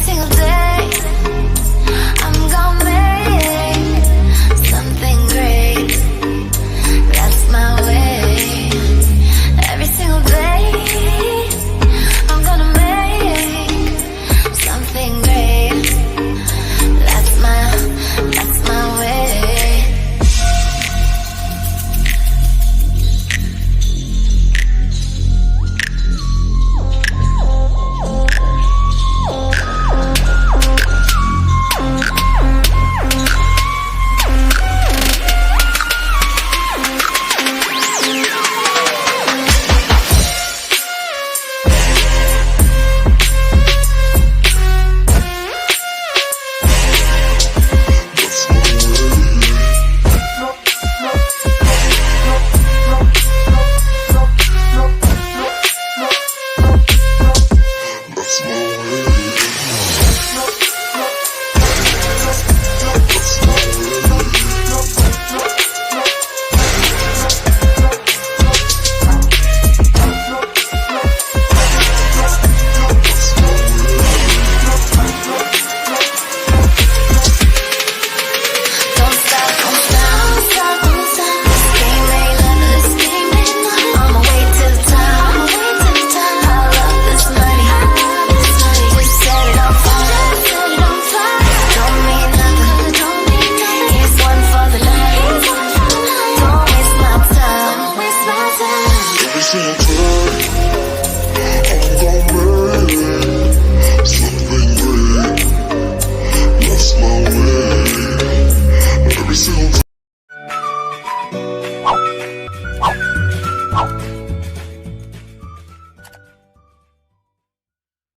single day I'm gonna make something great. That's my way. Every single day I'm gonna make something great. That's my way. Every single time